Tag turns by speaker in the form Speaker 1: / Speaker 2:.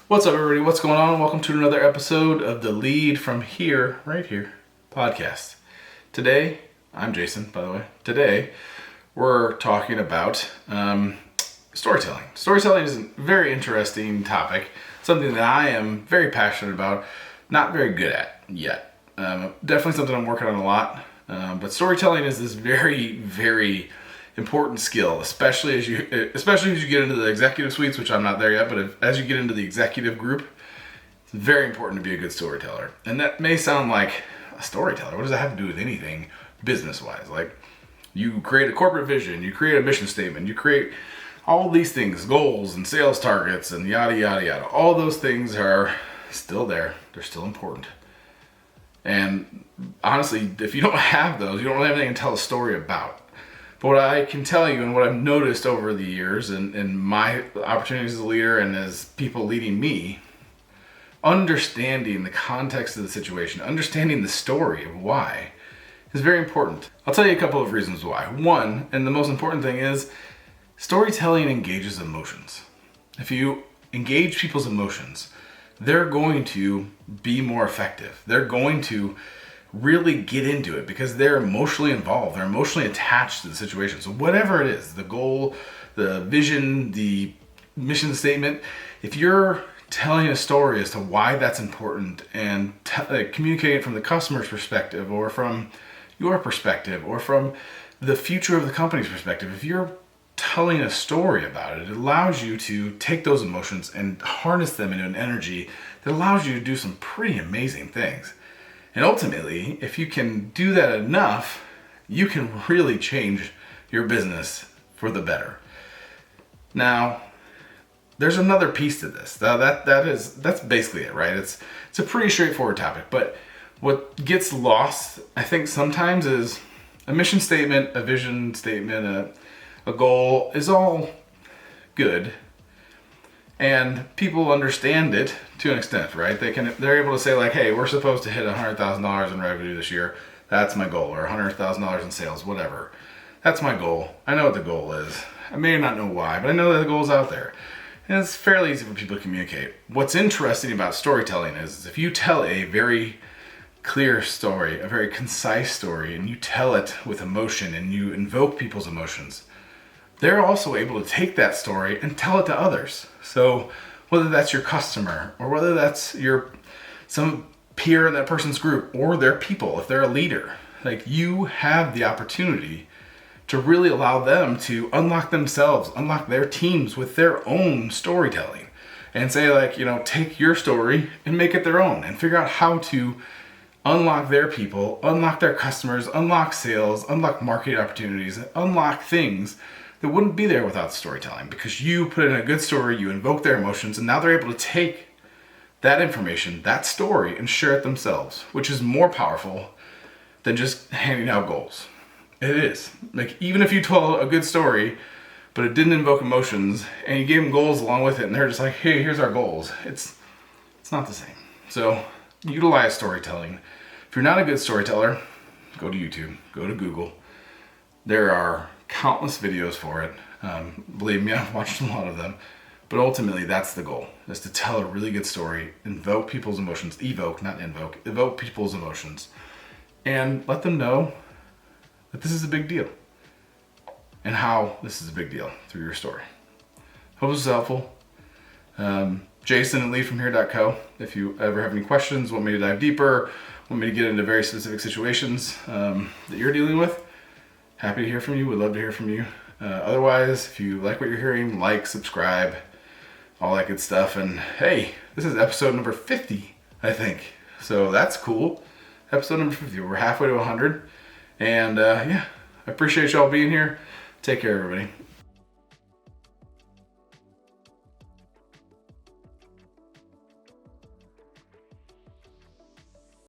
Speaker 1: What's up, everybody? What's going on? Welcome to another episode of the Lead from Here, right here, podcast. Today, I'm Jason, by the way. Today, we're talking about storytelling. Storytelling is a very interesting topic, something that I am very passionate about, not very good at yet. Definitely something I'm working on a lot, but storytelling is this very, very important skill, especially as you get into the executive suites, which I'm not there yet, but as you get into the executive group, it's very important to be a good storyteller. And that may sound like a storyteller. What does that have to do with anything business-wise? Like, you create a corporate vision, you create a mission statement, you create all these things, goals and sales targets and yada, yada, yada. All those things are still there. They're still important. And honestly, if you don't have those, you don't really have anything to tell a story about. But what I can tell you and what I've noticed over the years and my opportunities as a leader and as people leading me, understanding the context of the situation, understanding the story of why is very important. I'll tell you a couple of reasons why. One, and the most important thing is, storytelling engages emotions. If you engage people's emotions, they're going to be more effective. They're going to really get into it because they're emotionally involved. They're emotionally attached to the situation. So whatever it is, the goal, the vision, the mission statement, if you're telling a story as to why that's important and communicating it from the customer's perspective or from your perspective or from the future of the company's perspective, if you're telling a story about it, it allows you to take those emotions and harness them into an energy that allows you to do some pretty amazing things. And ultimately, if you can do that enough, you can really change your business for the better. Now, there's another piece to this. That's basically it, right? It's a pretty straightforward topic, but what gets lost, I think sometimes, is a mission statement, a vision statement, a goal is all good. And people understand it to an extent, right? They're able to say like, hey, we're supposed to hit $100,000 in revenue this year. That's my goal. Or $100,000 in sales, whatever. That's my goal. I know what the goal is. I may not know why, but I know that the goal's out there. And it's fairly easy for people to communicate. What's interesting about storytelling is if you tell a very clear story, a very concise story, and you tell it with emotion and you invoke people's emotions, they're also able to take that story and tell it to others. So whether that's your customer or whether that's some peer in that person's group or their people, if they're a leader, like, you have the opportunity to really allow them to unlock themselves, unlock their teams with their own storytelling and say like, take your story and make it their own and figure out how to unlock their people, unlock their customers, unlock sales, unlock market opportunities, unlock things that wouldn't be there without storytelling, because you put in a good story, you invoke their emotions, and now they're able to take that information, that story, and share it themselves, which is more powerful than just handing out goals. It is. Like, even if you told a good story, but it didn't invoke emotions, and you gave them goals along with it, and they're just like, hey, here's our goals. It's not the same. So utilize storytelling. If you're not a good storyteller, go to YouTube, go to Google. There are countless videos for it. Believe me, I've watched a lot of them. But ultimately, that's the goal, is to tell a really good story, invoke people's emotions, evoke people's emotions, and let them know that this is a big deal and how this is a big deal through your story. Hope this is helpful. Jason at leadfromhere.co. If you ever have any questions, want me to dive deeper, want me to get into very specific situations that you're dealing with, happy to hear from you. Would love to hear from you. Otherwise, if you like what you're hearing, like, subscribe, all that good stuff. And hey, this is episode number 50, I think. So that's cool. Episode number 50. We're halfway to 100. And I appreciate y'all being here. Take care, everybody.